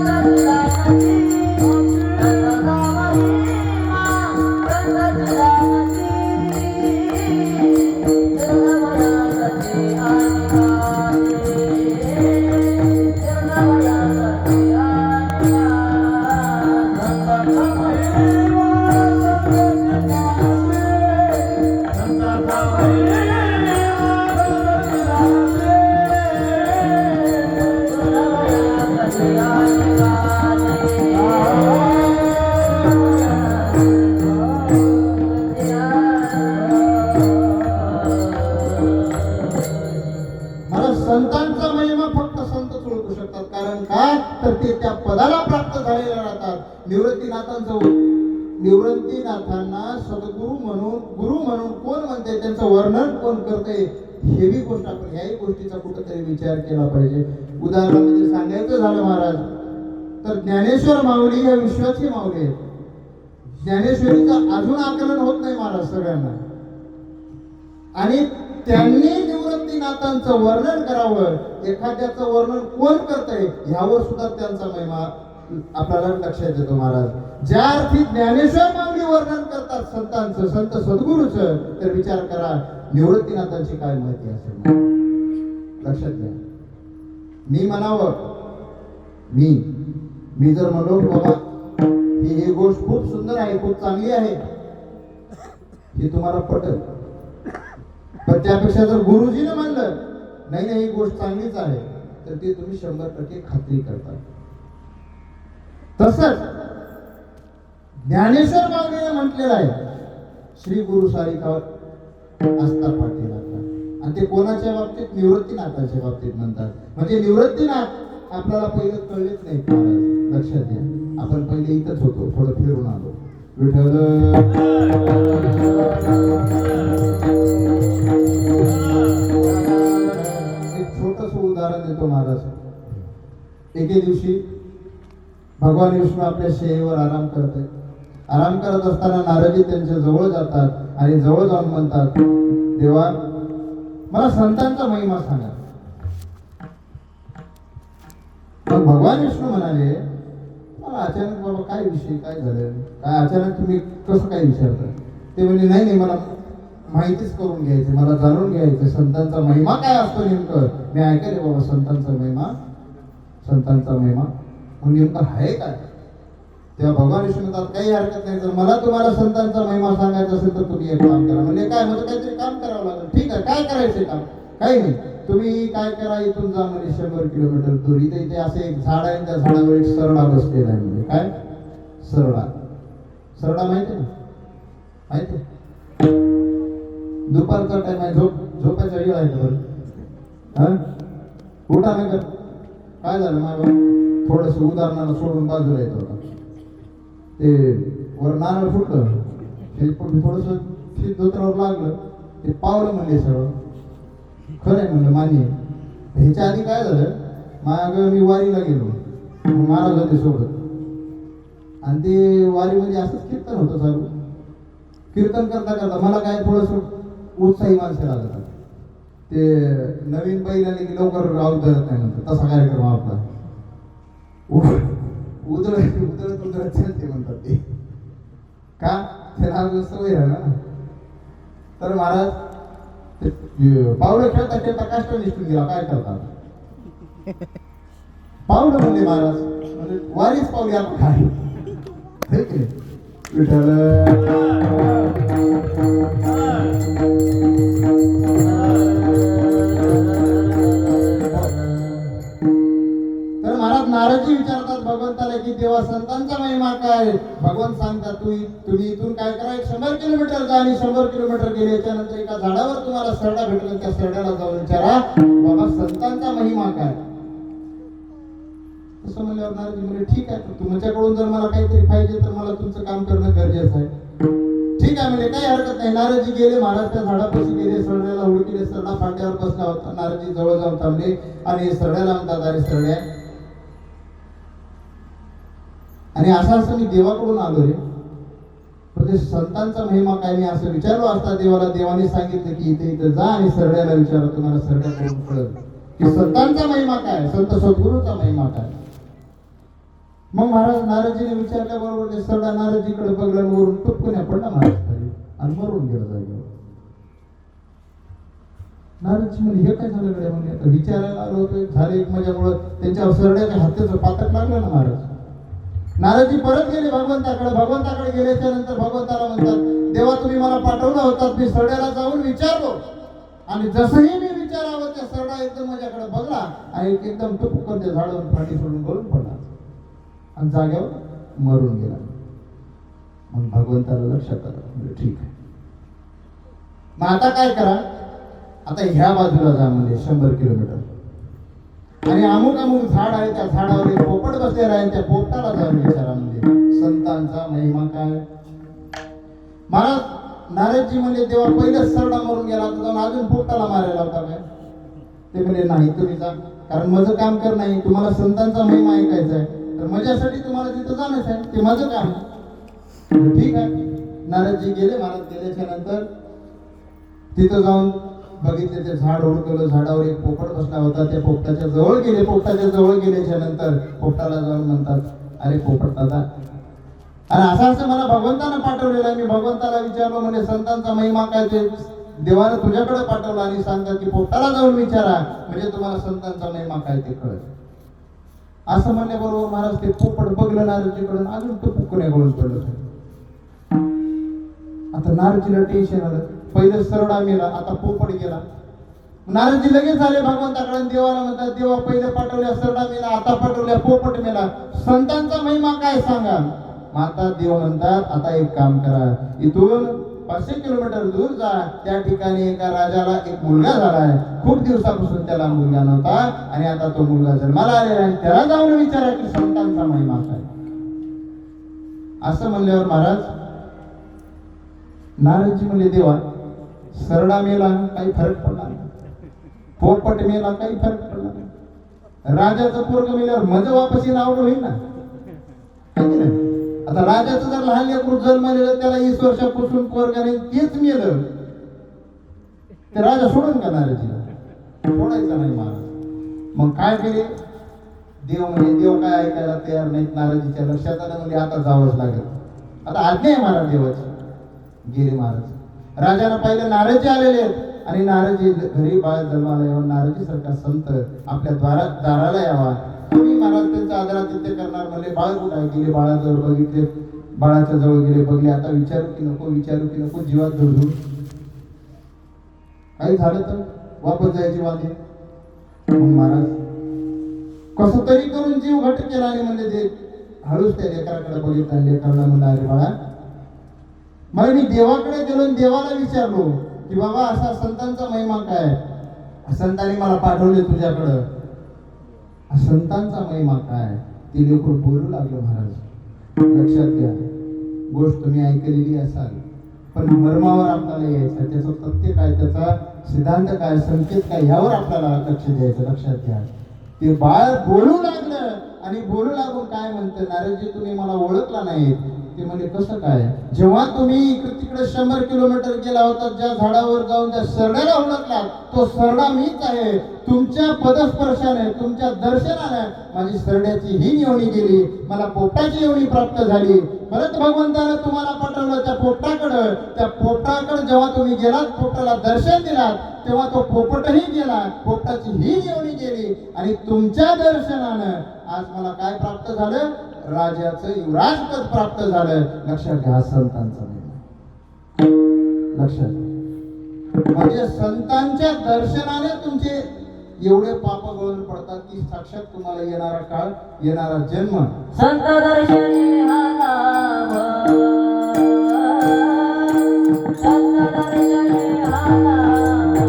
आणि गाती, दुर्लभया गती आणि गाती. संतांचा महिमा फक्त संतच ओळखू शकतात. कारण काय तर ते त्या पदाला प्राप्त झालेले राहतात. निवृत्तीनाथांना सद्गुरु म्हणून गुरु म्हणून कोण म्हणते, त्यांचं वर्णन कोण करते, हे बी गोष्ट आपण याही गोष्टीचा कुठेतरी विचार केला पाहिजे. उदाहरणामध्ये सांगायचं झालं महाराज तर ज्ञानेश्वर माऊली या विश्वाची माऊली आहेत. ज्ञानेश्वरीचं अजून आकलन होत नाही महाराज सगळ्यांना, आणि त्यांनी निवृत्तीनाथांचं वर्णन करावं, एखाद्याचं वर्णन कोण करतंय ह्यावर सुद्धा त्यांचा महिमा आपल्याला लक्षात येतो महाराज. ज्या अर्थी ज्ञानेश्वर माऊली वर्णन करतात संतांचं, संत सद्गुरूचं, तर विचार करा निवृत्तीनाथांची काय माहिती असेल. लक्षात घ्या. मी म्हणावं, मी जर म्हणलो की बाबा ही गोष्ट खूप सुंदर आहे, खूप चांगली आहे, हे तुम्हाला पटेल. पण त्यापेक्षा जर गुरुजीने म्हणलं नाही ही गोष्ट चांगलीच आहे, तर ते तुम्ही 100% खात्री करता. तसंच ज्ञानेश्वर माऊलीने म्हटलेलं आहे, श्री गुरु सारिका असता पाटील आता, आणि ते कोणाच्या बाबतीत? निवृत्तीनाथाच्या बाबतीत म्हणतात. म्हणजे निवृत्तीनाथ आपल्याला पहिलं कळलेच नाही महाराज. लक्षात घ्या, आपण पहिले इथंच होतो, थोडं फिरून आलो. विठ्ठल छोटस उदाहरण देतो महाराज. एके दिवशी भगवान विष्णू आपल्या शयेवर आराम करते. आराम करत असताना नारदजी त्यांच्या जवळ जातात आणि जवळ जाऊन म्हणतात, देवा मला संतांचा महिमा सांगा. मग भगवान विष्णू म्हणाले, मला अचानक बाबा काय विषय, काय झालं, काय अचानक तुम्ही कसं काय विचारता? ते म्हणजे नाही मला माहितीच करून घ्यायचं, मला जाणून घ्यायचं संतांचा महिमा काय असतो नेमकं. मी ऐकले बाबा संतांचा महिमा मग नेमकं आहे काय? तेव्हा भगवान विष्णू म्हणतात, काही हरकत नाही, जर मला तुम्हाला संतांचा महिमा सांगायचा असेल तर तुम्ही एक काम करा. म्हणजे काय, म्हणजे काहीतरी काम करावं लागेल. ठीक आहे, काय करायचं काम? काही नाही, तुम्ही काय करा, इथून जा म्हणजे 100 किलोमीटर दूर, इथे असे एक झाड आहे, त्या झाडावर एक सरडा बसलेला आहे. म्हणजे काय सरडा माहिती ना? माहिती? दुपारचा टाइम आहे, झोपायचा वेळ आहे. बरं हा उठा नगर काय झालं माझं थोडस उदाहरणाला सोडून बाजूला येत होता ते वर नारळ फुटलं ते थोडस धोत्रावर लागलं ते पावलं म्हणले सगळं खरंय म्हणलं मान्य ह्याच्या आधी काय झालं माझ्या मी वारीला गेलो महाराज होते सोबत आणि ते वारीमध्ये असंच कीर्तन होतं चालू कीर्तन करता करता मला काय थोडंसं उत्साही माणसं लागतात ते नवीन बैल आले की लवकर राहू धरत नाही म्हणतात तसा कार्यक्रम आपला उदळत चलते म्हणतात ते का त्याला अजून सवय आहे ना तर महाराज पावलं खेळता खेळता काष्ट निघून गेला काय करतात पावलं म्हणले महाराज म्हणजे वारीच पावली आपण काय विठ्ठल तर महाराज नारदजी विचारतात भगवंताला की देवा संतांचा महिमा काय भगवान सांगतात तुम्ही इथून काय करा 100 किलोमीटर जा आणि 100 किलोमीटर गेल्याच्या नंतर एका झाडावर तुम्हाला सरडा भेटला त्या सरड्याला जाऊन विचारा बाबा संतांचा महिमा काय असं म्हणल्यावर नारदजी म्हणले ठीक आहे तुमच्याकडून जर मला काहीतरी पाहिजे तर मला तुमचं काम करणं गरजेचं आहे ठीक आहे म्हणजे काही हरकत नाही नारदजी गेले महाराज त्या झाडापाशी गेले सरड्याला हुडकिले सरडा फाट्यावर बसला होता नारदजी जवळ जाऊन थांबले आणि सरड्याला म्हणतात अरे सरड्या आणि असं मी देवाकडून आलो रे पण ते संतांचा महिमा काय मी असं विचारलो असता देवाला देवाने सांगितलं की इथे जा आणि सरड्याला विचारा तुम्हाला सरड्याकडून कळलं की संतांचा महिमा काय संत सद्गुरूचा महिमा काय मग महाराज नारदजीने विचारल्याबरोबर ते सरडा नारदजीकडे बघलं वरून टुपकुन्या पडला महाराज खाली आणि मरून गेला जागेवर नारदजी म्हणजे हे काय झालं कडे म्हणजे आता विचारायला आलो होतो झाले एक माझ्यामुळं त्यांच्यावर सरड्याच्या हत्याचं पातक लागलं ना महाराज नारदजी परत गेले भगवंताकडे गेल्याच्या नंतर भगवंताला म्हणतात देवा तुम्ही मला पाठवला होता मी सरड्याला जाऊन विचारलो आणि जसंही मी विचारावं त्या सरडा एकदम माझ्याकडे बघला आणि एकदम टुपकन त्या झाडावर फाटी सोडून गळून पडला आणि जाग्यावर मरून गेला मग भगवंताला लक्षात आलं म्हणजे ठीक आहे मग आता काय करा आता ह्या बाजूला जा म्हणजे 100 किलोमीटर आणि अमुक झाड आहे त्या झाडावर एक पोपट बसलेला आहे त्या पोपटाला जाऊन विचारा म्हणजे संतांचा महिमा काय महाराज नारदजी म्हणजे देवा पहिलेच सरडा मरून गेला तर जाऊन अजून पोपटाला मारायला होता काय ते म्हणजे नाही तुम्ही जा कारण माझं काम कर नाही तुम्हाला संतांचा महिमा ऐकायचा आहे तर माझ्यासाठी तुम्हाला तिथं जाणंच आहे ते माझं काम आहे ठीक आहे नारदजी गेले महाराज गेल्याच्या नंतर तिथं जाऊन बघितले ते झाड ओळखलं झाडावर एक पोपट बसला होता त्या पोपटाच्या जवळ गेल्याच्या नंतर पोपटाला जाऊन म्हणतात अरे पोपट दादा आणि असं मला भगवंतानं पाठवलेलं आहे मी भगवंताला विचारलो म्हणजे संतांचा महिमा काय ते देवानं तुझ्याकडे पाठवलं आणि सांगतात की पोपटाला जाऊन विचारा म्हणजे तुम्हाला संतांचा महिमा काय ते कळेल असं म्हणल्याबरोबर महाराज ते पोपट बघलं नारदजीकडून अजून तो पुकण्या गळून पडलं आता नारदजीला टेन्शन आलं पहिलं सरडा मेला आता पोपट गेला नारदजी लगेच आले भगवंताकडे देवाला म्हणतात देवा पहिले पाठवल्या सरडा मेला आता पाठवल्या पोपट मेला संतांचा महिमा काय सांगा आता देव म्हणतात आता एक काम करा इथून 500 किलोमीटर दूर जा त्या ठिकाणी एका राजाला एक मुलगा झालाय खूप दिवसापासून त्याला मुलगा नव्हता आणि आता तो मुलगा जन्माला आलेला आहे त्याला जाऊन विचारा की संतांचा महिमा काय असं म्हणल्यावर महाराज नारदजी म्हणले देवा सरडा मेला काही फरक पडला नाही पोपट मेला काही फरक पडला नाही राजाचं पोरग मेल्यावर माझं वापस येणं आवड होईल ना आता राजाचं जर लहान लेकरू जन्मलेलं त्याला 20 वर्षापासून पोरगाने तेच मेलं ते राजा सोडून का नारदजीला सोडायचं नाही महाराज मग काय केले देव म्हणजे देव काय ऐकायला तयार नाहीत नारदजीच्या लक्षात आलं म्हणजे आता जावंच लागेल आता आज्ञा आहे महाराज देवाची गेले महाराज राजाला पाहिलं नारदजी आलेले आहेत आणि नारदजी घरी बाळ जन्माला यावं नारदजी सारखा संत आपल्या दाराला यावा तुम्ही महाराज त्यांचा आदरातिथ्य करणार म्हणजे बाळ कुठे आहे गेले बाळाजवळ बघितले बाळाच्या जवळ गेले बघले आता विचारू की नको जीवात धरून काही झालं तर वापस जायची वादे मग महाराज कसं तरी करून जीव घट केला आणि म्हणजे ते हळूच त्या लेकराकडे बघितलं लेकराला म्हणलं अरे बाळा मग मी देवाकडे गेलो आणि देवाला विचारलो की बाबा असा संतांचा महिमा काय संतांनी मला पाठवले तुझ्याकडं. संतांचा महिमा काय ते लोक बोलू लागलं महाराज. लक्षात घ्या, गोष्ट तुम्ही ऐकलेली असाल, पण मर्मावर आपल्याला यायचं, त्याचं तथ्य काय, त्याचा सिद्धांत काय, संकेत काय, यावर आपल्याला लक्ष द्यायचं. लक्षात घ्या, ते बाळ बोलू लागलं आणि बोलू लागून काय म्हणतं, नारदजी तुम्ही मला ओळखला नाही. ते म्हणजे कसं काय, जेव्हा तुम्ही इकडे तिकडे 100 किलोमीटर गेला होता, ज्या झाडावर जाऊन त्या सरड्याला ओळखला, तो सरडा मीच आहे. तुमच्या पदस्पर्शाने, तुमच्या दर्शनाने माझी सरड्याची ही निवणी गेली, मला पोपटाची निवणी प्राप्त झाली. परत भगवंतानं तुम्हाला पाठवलं त्या पोपटाकडं. त्या पोपटाकडे जेव्हा तुम्ही गेलात, पोपटाला दर्शन दिलात, तेव्हा तो पोपटही गेला, पोपटाची ही निवणी गेली आणि तुमच्या दर्शनानं आज मला काय प्राप्त झालं, राजाचं युवराजपद प्राप्त झालं. लक्षात घ्या, संतांचा महिमा. लक्षात घ्या. म्हणजे संतांच्या दर्शनाने तुमचे एवढे पाप गळून पडतात की साक्षात तुम्हाला येणारा काळ, येणारा जन्म संत दर्शनी हा लाभ, संत दर्शनी हा लाभ,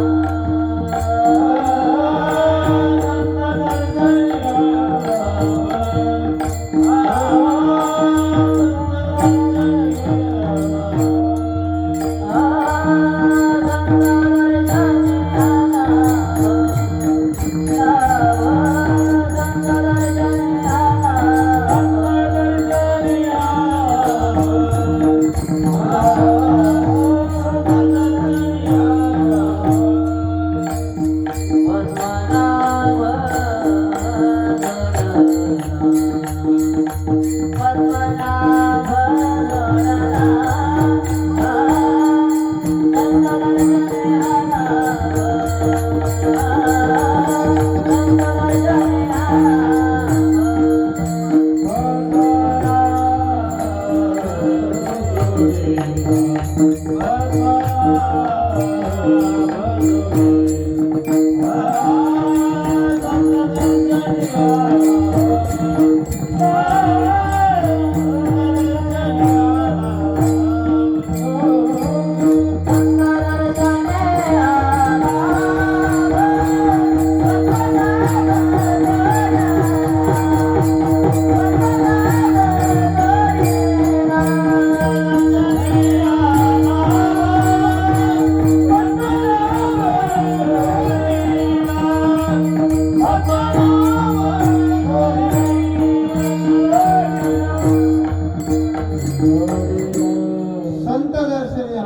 संत दर्शनी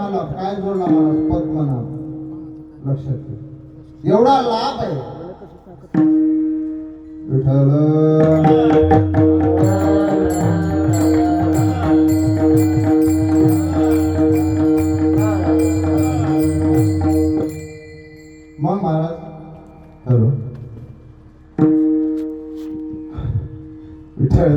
लक्षात ठेव, एवढा लाभ आहे विठ्ठल. मग महाराज हॅलो विठ्ठल.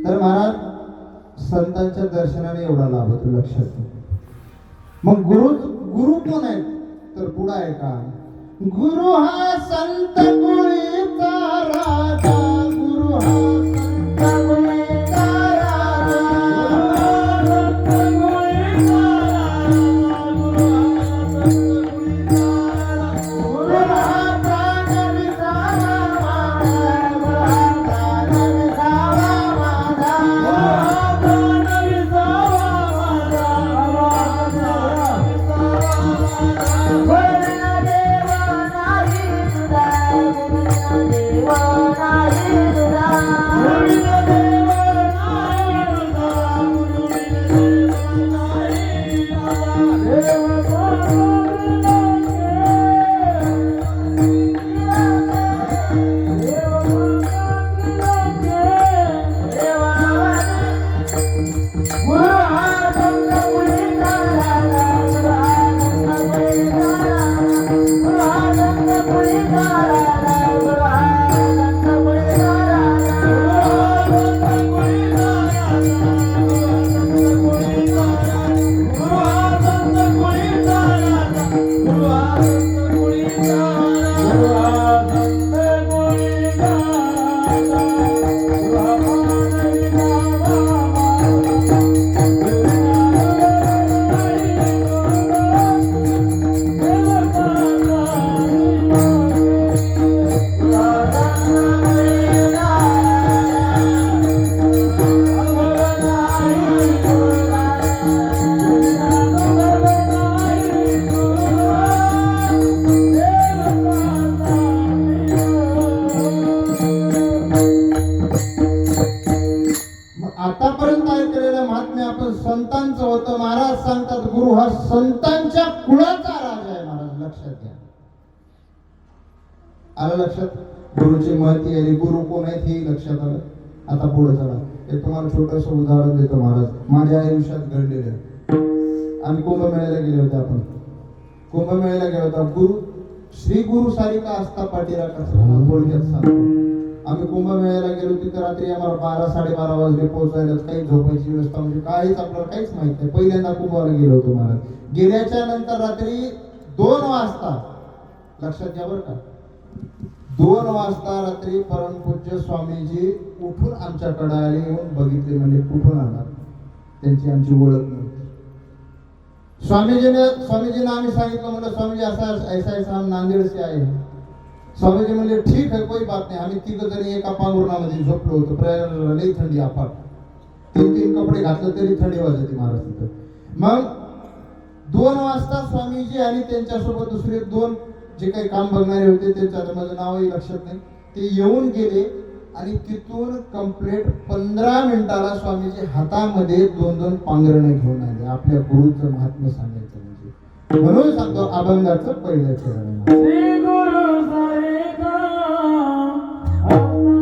तर महाराज संतांच्या दर्शनाने एवढा लाभ होतो. लक्षात ठेव. मग गुरु कोण आहेत तर पुढं आहे का, गुरु हा संत कुळीचा राजा, गुरु हा संत कुळीचा देवा नाही तुझा हा संतांच्या कुळाचा राजा आहे महाराज, लक्षात घ्या. आलं लक्षात? गुरुची महती आणि गुरु कोण आहेत हे लक्षात आलं. आता पुढे चला, एक तुम्हाला छोटस उदाहरण देतो महाराज, माझ्या आयुष्यात घडलेलं. आम्ही कुंभमेळ्याला गेले होते. आपण कुंभमेळ्याला गेलो होतो. गुरु श्री गुरु सारिका असता पाटीला कसं थोडक्यात सांगतो. आम्ही कुंभमेळ्याला गेलो तिथे रात्री आम्हाला 12-12:30 वाजले पोहोचायला. काही झोपायची व्यवस्था म्हणजे काहीच आपल्याला काहीच माहित नाही. पहिल्यांदा कुंभाला गेलो होतो महाराज. गेल्याच्या नंतर रात्री 2 वाजता, लक्षात घ्या बरं का, 2 वाजता रात्री परमपूज्य स्वामीजी उठून आमच्याकडे आले. येऊन बघितले, म्हणजे कुठून आला, त्यांची आमची ओळख नव्हती. स्वामीजींना आम्ही सांगितलं, म्हणलं स्वामीजी ऐसा हम नांदेड से आए. स्वामीजी म्हणले ठीक है, कोई बात नाही. आम्ही 3 जणी एका पांघरुणामध्ये झोपलो होतो. प्रयागराजला लई थंडी अपार. 3 कपडे घातले तरी थंडी वाजते महाराज तिथं. मग 2 वाजता स्वामीजी आणि त्यांच्यासोबत दुसरे 2 जे काही काम बघणारे होते, त्यांचं माझं नावही लक्षात नाही, ते येऊन गेले. आणि तिथून कंप्लीट 15 मिनिटाला स्वामीजी हातामध्ये 2-2 पांघरणं घेऊन आले. आपल्या गुरुचं महात्म्य सांगायचं म्हणजे. म्हणून सांगतो अभंगाचं पहिलं चरण. श्री गुरु सारिका श्री गुरु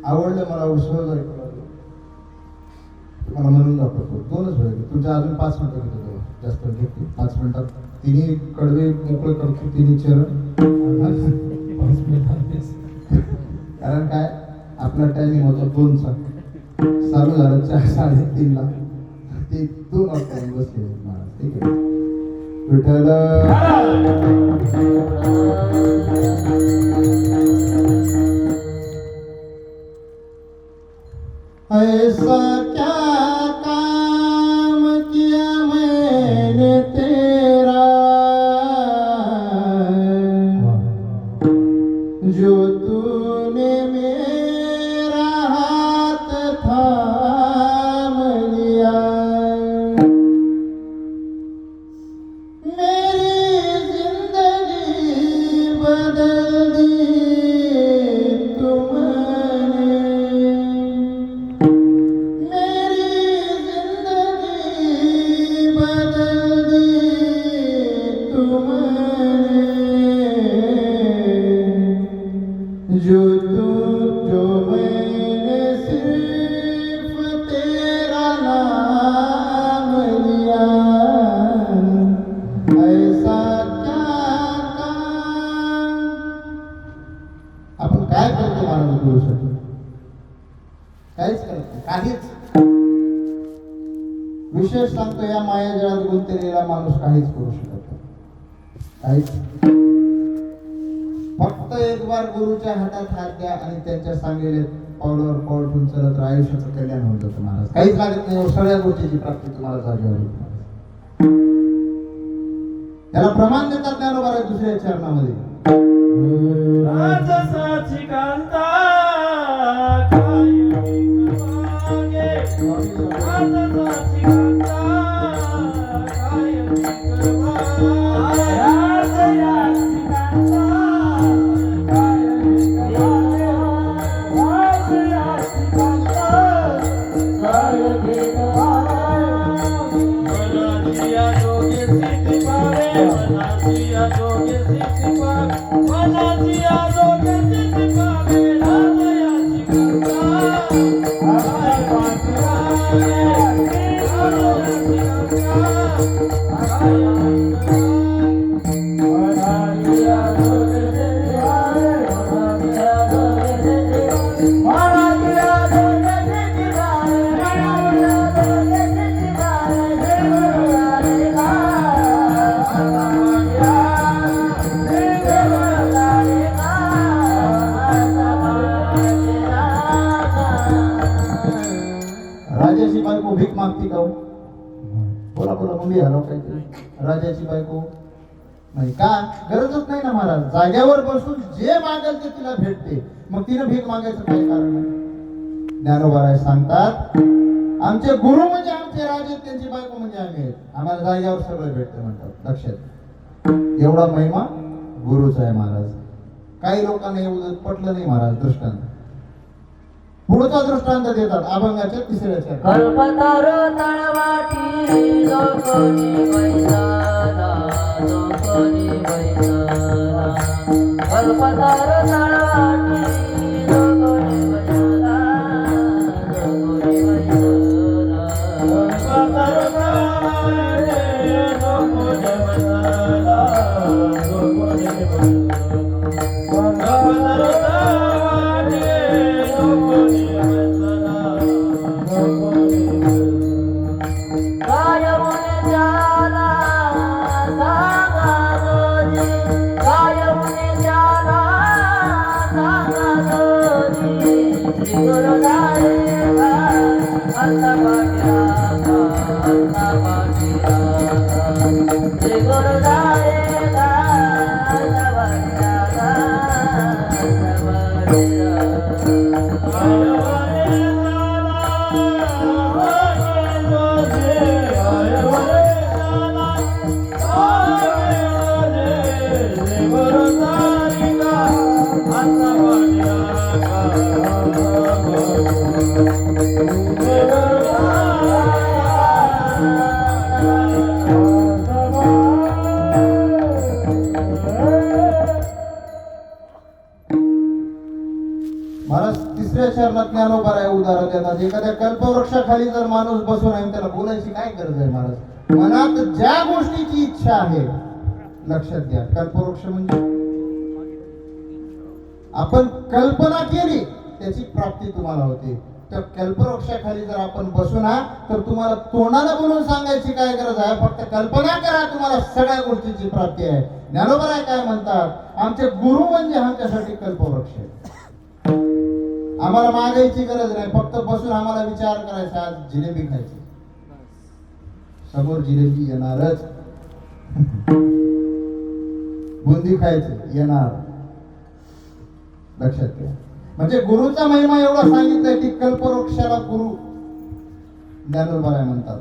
आवडलं मला, सहज ऐकलं, मला म्हणून दाखवतो. 2च वेळ तुमच्या अजून 5 मिनिटं घेतो, जास्त घेते 5 मिनिटात. तिन्ही कडवे मोकळे करतो, तिन्ही चरण. कारण काय आपला टायमिंग होता 2चा, चालू झालं 3:30ला. ते 2 वाजता बसले महाराज. ठीक आहे. विठ्ठल ऐसा क्या काम किया मैंने तेरा, जो तूने मेरा हाथ थाम लिया. मेरी जिंदगी बदल दी तुमने, जो मैंने सिर्फ तेरा नाम लिया. ऐसा क्या काम. आपण काय करतो महाराज गुरुसाठी? काहीच करतो, काहीच. विशेष सांगतो, या मायाजाळात गुंतलेला माणूस काहीच करू शकत नाही, काहीच. फक्त एक बार गुरुच्या हातात हात द्या आणि त्यांच्या सांगलेले पावलावर पाऊल ठेवून चलत राहा, आयुष्याचं कल्याण होऊन जातं महाराज. काहीच लागत नाही, सगळ्या गोष्टीची प्राप्ती तुम्हाला जागेवर होते. त्याला प्रमाण देतात ज्ञानोबा आहे दुसऱ्या चरणामध्ये. Yeah. राजाची बायको भीक मागते का हो? बोला बोला मुली हॅलो काहीतरी. राजाची बायको नाही का? गरजच नाही ना महाराज. जाग्यावर बसून जे मागेल ते तिला भेटते, मग तिनं भीक मागायचं काय कारण आहे? ज्ञानोबा सांगतात आमचे गुरु म्हणजे आमचे राजे, त्यांची बायको म्हणजे आम्ही आहेत. आम्हाला जाग्यावर सगळं भेटतं म्हणतात. लक्षात एवढा महिमा गुरुचा आहे महाराज. काही लोकांना एवढं पटलं नाही महाराज. दृष्टांत पुढचा दृष्टांत देतात अभंगाच्या तिसऱ्याच्या. कल्पतर तळवाटी लोकोनी बैसाला, लोकोनी बैसाला. कल्पतर तळवाटी लोकोनी बैसाला, लोकोनी बैसाला. महाराज तिसऱ्या चरणात ज्ञानोबा आहे उदाहरण देतात. एखाद्या कल्पवृक्षाखाली जर माणूस बसून आहे, त्याला बोलायची काय गरज आहे महाराज? मनात ज्या गोष्टीची इच्छा आहे, लक्षात घ्या, कल्पवृक्ष म्हणजे आपण कल्पना केली त्याची प्राप्ती तुम्हाला होते. त्या कल्पवृक्षाखाली जर आपण बसून आहात तर तुम्हाला तोंडाला बोलून सांगायची काय गरज आहे? फक्त कल्पना करा, तुम्हाला सगळ्या गोष्टीची प्राप्ती आहे. ज्ञानोबा काय म्हणतात? आमचे गुरु म्हणजे आमच्यासाठी कल्पवृक्ष आहे. आम्हाला मागायची गरज नाही, फक्त बसून आम्हाला विचार करायचा, आज जिलेबी खायची, समोर जिलेबी येणारच. बुंदी खायची येणार. लक्षात घ्या. म्हणजे गुरुचा महिमा एवढा सांगितलाय की कल्पवृक्षाला गुरु ज्ञानोबा म्हणतात.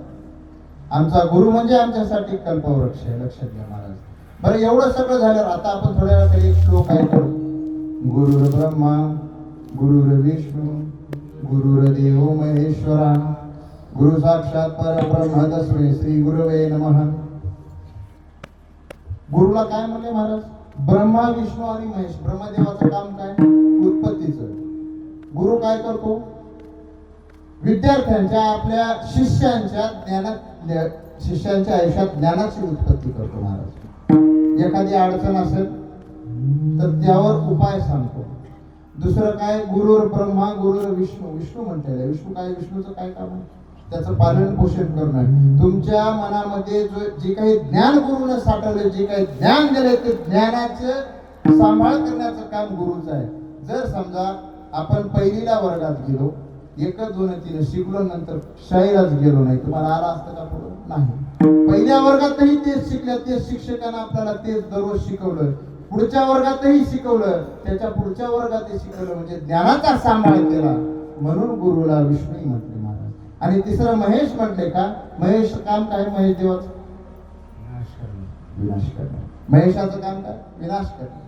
आमचा गुरु म्हणजे आमच्यासाठी कल्पवृक्ष आहे. लक्षात घ्या महाराज. बरं एवढं सगळं झालं, आता आपण थोड्या वेळासाठी एक श्लोक ऐकू. गुरुर ब्रह्मा गुरुर विष्णू गुरुर्देव महेश्वरा गुरु साक्षात परब्रह्म तस्मै श्री गुरवे नमः. गुरुला काय म्हणले महाराज? ब्रह्मा विष्णू आणि महेश. ब्रह्मदेवाचं काम काय? उत्पत्तीचं. गुरु काय करतो? विद्यार्थ्यांच्या, आपल्या शिष्यांच्या ज्ञानात, शिष्यांच्या आयुष्यात ज्ञानाची उत्पत्ती करतो महाराज. एखादी अडचण असेल तर त्यावर उपाय सांगतो. दुसरं काय? गुरुर ब्रह्मा गुरुर विष्णू. विष्णू म्हणलेलं आहे. विष्णू काय? विष्णूचं काय काम आहे? त्याचं पालन पोषण करणं. तुमच्या मनामध्ये जे काही ज्ञान गुरुनं साठवले, जे काही ज्ञान दिले, ते ज्ञानाचं सांभाळ करण्याचं काम गुरुचं आहे. जर समजा आपण पहिलीला वर्गात गेलो, 1, 2, 3 शिकलो, नंतर शाळेलाच गेलो नाही, तुम्हाला आला असतं का पुढं? नाही. पहिल्या वर्गातही तेच शिकल्या, तेच शिक्षकांना आपल्याला तेच दररोज शिकवलं, पुढच्या वर्गातही शिकवलं, त्याच्या पुढच्या वर्गातही शिकवलं, म्हणजे ज्ञानाचा सांभाळ केला. म्हणून गुरुला विष्णू म्हटले महाराज. आणि तिसरं महेश म्हटले का? महेश काम काय? महेश देवाचं विनाश करणं. महेशाचं काम काय? विनाश करणं.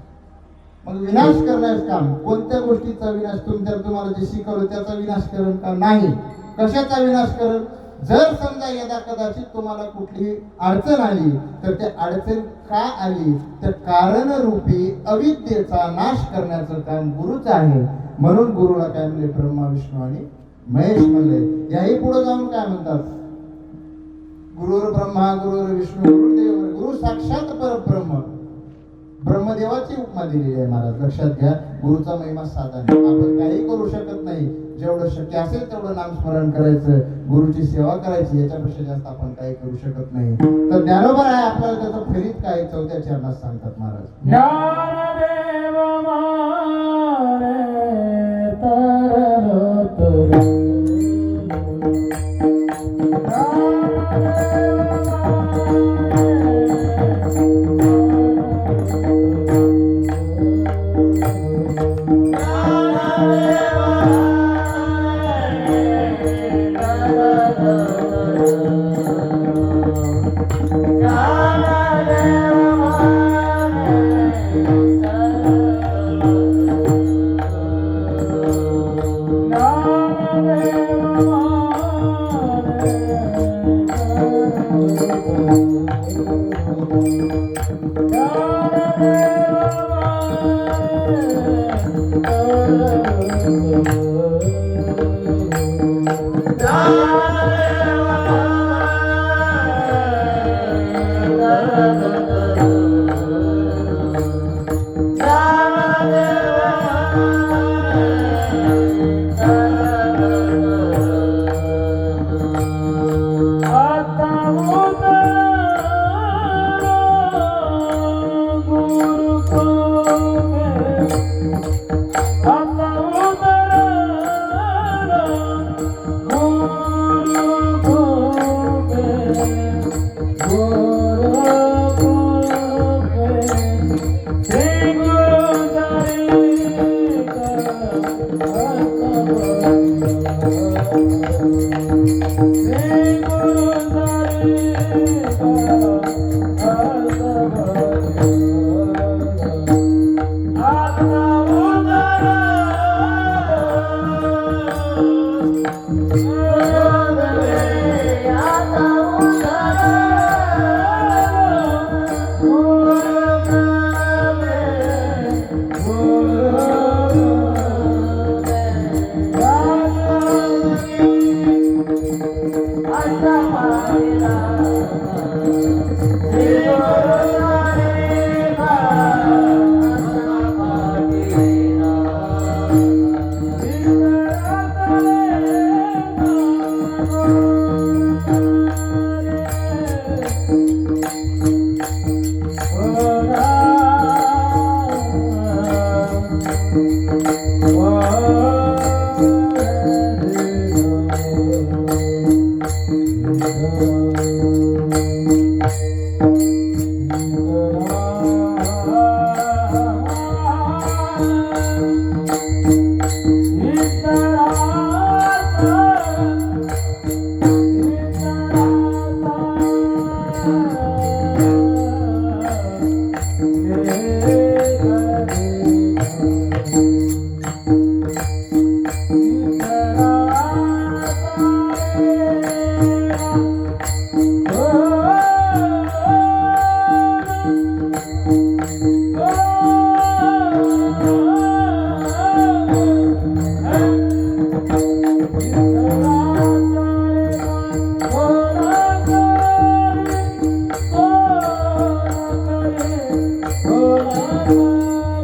मग विनाश करण्याचं काम, कोणत्या गोष्टीचा विनाश? तुम्हाला जे शिकवलं त्याचा विनाश करण का? नाही. कशाचा विनाश करण? जर समजा यदा कदाचित तुम्हाला कुठली अडचण आली तर त्या अडचण का आली, तर कारण रूपी अविद्येचा नाश करण्याचं काम गुरुचं आहे. म्हणून गुरुला काय म्हणले? ब्रह्मा विष्णू आणि महेश म्हणले. याही पुढे जाऊन काय म्हणतात? गुरुर ब्रह्मा गुरुर विष्णू गुरुदेव गुरु साक्षात परब्रह्म ब्रह्मदेवाची उपमा दिलेली आहे महाराज. लक्षात घ्या, गुरुचा महिमा साधा नाही. आपण काही करू शकत नाही. जेवढं शक्य असेल तेवढं नामस्मरण करायचं, गुरुची सेवा करायची, याच्यापेक्षा जास्त आपण काही करू शकत नाही. तर ज्ञानोबा आहे आपल्याला त्याचं फलित काय 4थ्या चरणात सांगतात महाराज. ज्ञानदेव मारे तरलो तुरे. Oh